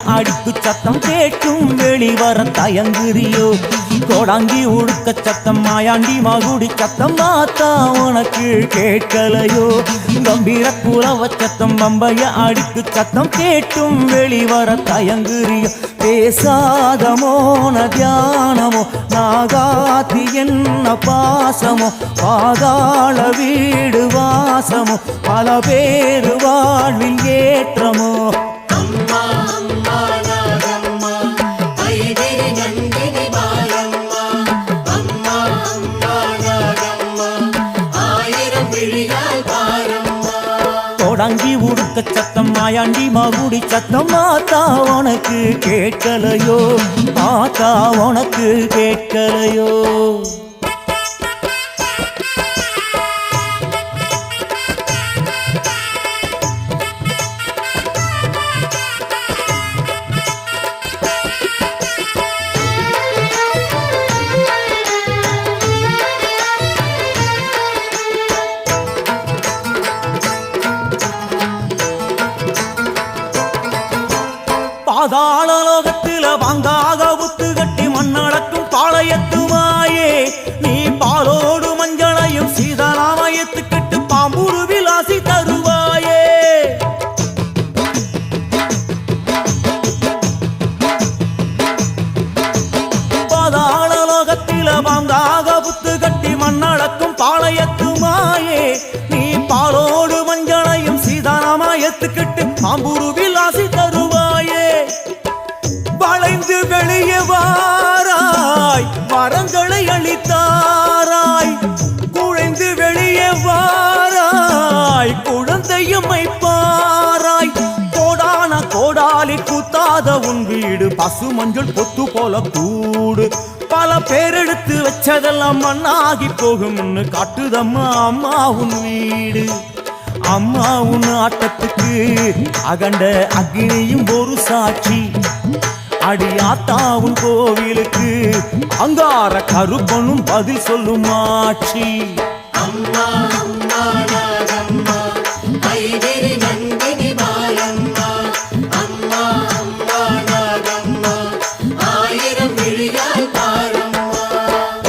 அடிக்கு சத்தம் கேட்டும் வெளிவர தயங்குறியோ? கோடாங்கி உடுக்க சத்தம் மாயாண்டி மகுடி சத்தம் மாத்தா உனக்கு கேட்கலையோ? கம்பீர குலவ சத்தம் பம்பைய அடிக்கு சத்தம் கேட்டும் வெளிவர தயங்குறியோ? பேசாத மோன தியானமோ நாகாத்தி என்ன பாசமோ? பாதாள வீடு வாசமோ பல பேரு வாழ்வில் ஏற்றமோ? அம்மா அம்மா நாகம்மா ஐதிரி நந்தினி பாலம்மா. அம்மா அம்மா நாகம்மா ஆயிரம் விழியால் பாரம்மா. கோடாங்கி உடுக்க சத்தம் மாயாண்டி மகுடி சத்தம் மாத்தா உனக்கு கேட்கலையோ? மாத்தா உனக்கு கேட்கலையோ? பாதாள லோகத்தில வாங்காக புத்து கட்டி மண்ணடக்கும் பாளையத்துமாயே, நீ பாலோடு மஞ்சளையும் சீதராமயத்துக்கிட்டு பாம்புரு விலாசி தருவாயே. பாதாள லோகத்தில வாங்காக புத்து கட்டி மண்ணடக்கும் பாளையத்துமாயே, நீ பாலோடு மஞ்சளையும் சீதராமயத்துக்கிட்டு பாம்புரு விலாசி தருவாயே. வளைந்து வெளியே வாராய் வரங்களை அளித்தாராய், குழைந்து வெளியே வாராய் குழந்தையும் வைப்பாராய். கோடான கோடாலி கூத்தாத உன் வீடு பசு மஞ்சள் பொத்து போல கூடு, பல பேரெடுத்து வச்சதெல்லாம் மண்ணாகி போகும்னு காட்டுதம்மா அம்மா உன் வீடு. அம்மா உன் ஆட்டத்துக்கு அகண்ட அக்னியும் ஒரு சாட்சி, அடியாத்தாவும் கோவிலுக்கு அங்கார கருப்பனும் பதில் சொல்லும் ஆட்சி. அம்மா அம்மா நாகம்மா ஐதிரி நந்தினி பாலம்மா. அம்மா அம்மா நாகம்மா ஆயிரம் விழியால் பாரம்மா.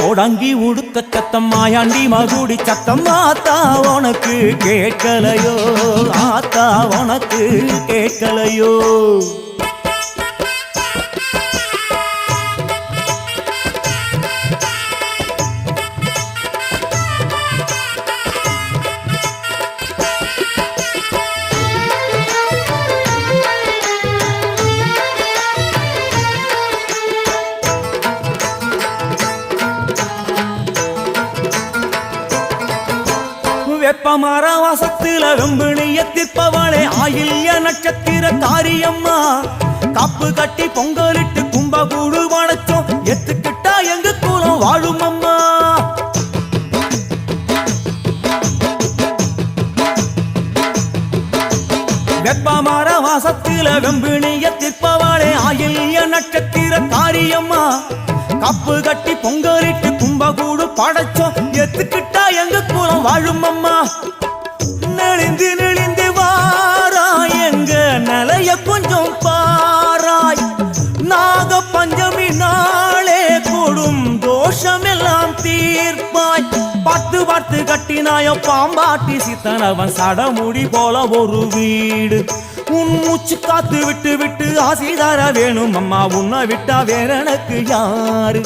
கோடாங்கி உடுக்க சத்தம் மாயாண்டி மகுடி சத்தம் ஆத்தா உனக்கு கேட்கலையோ? ஆத்தா உனக்கு கேட்கலையோ? வெப்பமர வாசத்தில வெம்பிணிய தீர்ப்பவளே ஆயில்ய நட்சத்திர காரியம்மா, காப்பு கட்டி பொங்கலிட்டு கும்பகூடு வளைச்சோம் எத்துக்கிட்டா எங்க கூலம் வாழும் அம்மா. வெப்பமர வாசத்தில வெம்பிணிய தீர்ப்பவளே ஆயில்ய நட்சத்திர காரியம்மா, கப்பு கட்டி பொங்கலிட்டு கும்பகூடு படைச்சோம் எத்துக்கிட்டா எங்க கூலம் வாழும் அம்மா. நெளிந்து நெளிந்து வாராய் எங்க நிலைய கொஞ்சம் பாராய், நாக பஞ்சமி நாளே கொடும் தோஷமெல்லாம் தீர்ப்பாய். பார்த்து பார்த்து கட்டினாயோ பாம்பாட்டி சித்தனவன் சடமுடி போல ஒரு வீடு, உன் மூச்சு காத்து விட்டு விட்டு ஆசி தர வேணும் அம்மா, உன்னை விட்டா வேற எனக்கு யாரு?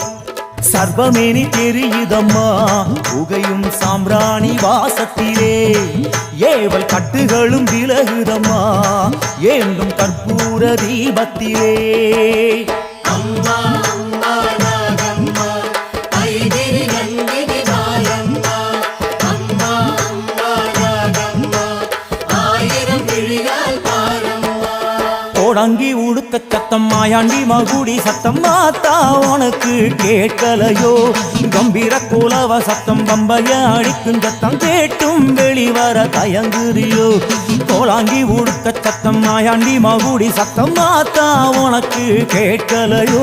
சர்வமேனி தெரியுதம்மா புகையும் சாம்பிராணி வாசத்திலே, ஏவல் கட்டுகளும் விலகுதம்மா ஏந்தும் கற்பூர தீபத்திலே. அம்மா அம்மா நாகம்மா ஐதிரி நந்தினி பாலம்மா. அம்மா அம்மா நாகம்மா ஆயிரம் விழியால் பாரம்மா. கோடாங்கி உடுக்க சத்தம் மாயாண்டி மகுடி சத்தம் மாத்தா உனக்கு கேட்கலையோ? கம்பீர குலவ சத்தம் பம்பைய அடிக்கும் சத்தம் கேட்டும் வெளிவர தயங்குறியோ? கோடாங்கி உடுக்க சத்தம் மாயாண்டி மகுடி சத்தம் மாத்தா உனக்கு கேட்கலையோ?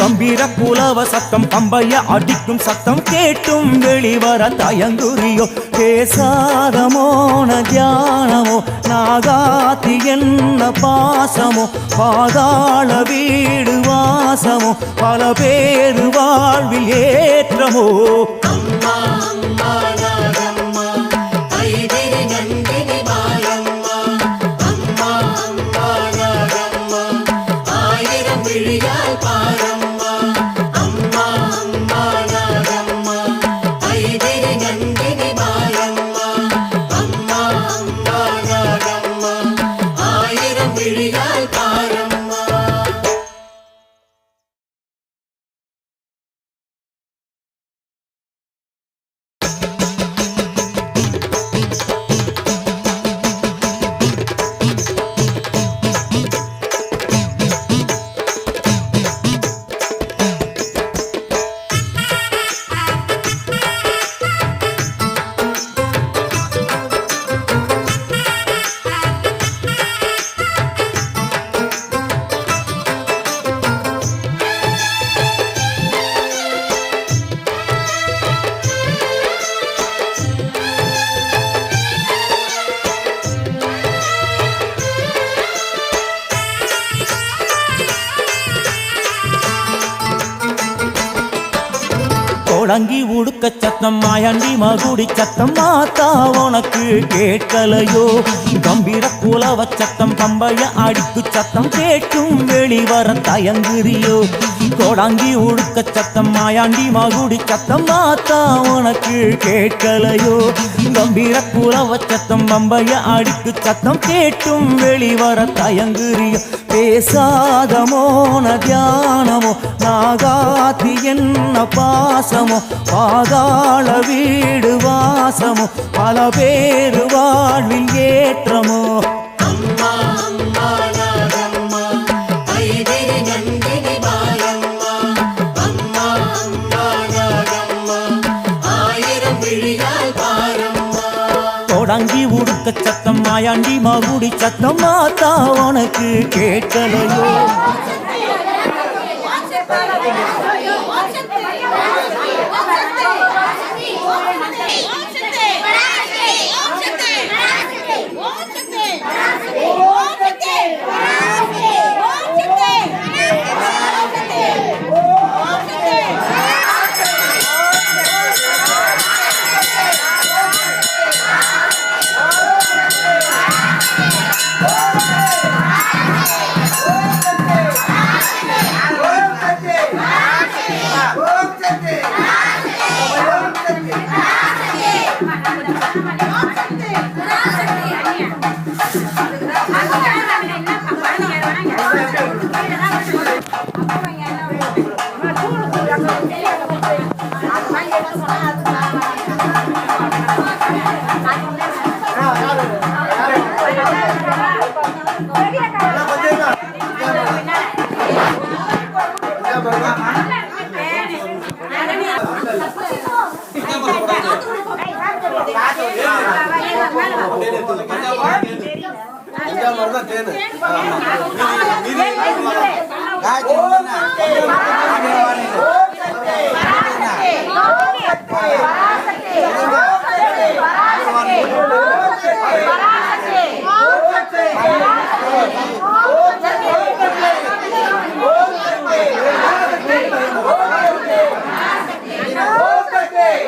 கம்பீர குலவ சத்தம் பம்பைய அடிக்கும் சத்தம் கேட்டும் வெளிவர தயங்குறியோ? பேசாத மோன தியானமோ நாகாத்தி என்ன பாசமோ? பாதாள வீடு வாசமோ பல பேரு வாழ்வில் ஏற்றமோ அம்மா அம்மா நாகம்மா ஐதிரி நந்தினி பாலம்மா அம்மா அம்மா நாகம்மா ஆயிரம் விழியால் பாரம்மா அம்மா அம்மா நாகம்மா ஐதிரி நந்தினி பாலம்மா அம்மா அம்மா நாகம்மா ஆயிரம் விழியால் பாரம்மா தொடங்கி உடுக்க சத்தம் மாயாண்டி மகுடி சத்தம் மாத்தா உனக்கு கேட்கலையோ கம்பீர குலவ சத்தம் பம்பைய அடிக்கு சத்தம் கேட்கும் வெளிவர தயங்குறியோ தொடங்கி உடுக்க சத்தம் மாயாண்டி மகுடி சத்தம் மாத்தா உனக்கு கேட்கலையோ கம்பீர குலவ சத்தம் பம்பைய அடிக்கு சத்தம் கேட்டும் வெளிவர தயங்குறியோ பேசாத மோன தியானமோ நாகாத்தி என்ன பாசமோ பாதாள வீடு வாசமோ பல பேரு வாழ்வில் ஏற்றமோ அம்மா அம்மா நாகம்மா ஐதிரி நந்தினி பாலம்மா அம்மா அம்மா நாகம்மா ஆயிரம் விழியால் பாரம்மா தொடங்கி உடுக்க சத்தம் மாயாண்டி மகுடி சத்தம் மாத்தா உனக்கு கேட்கலையோ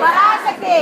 பராசக்தி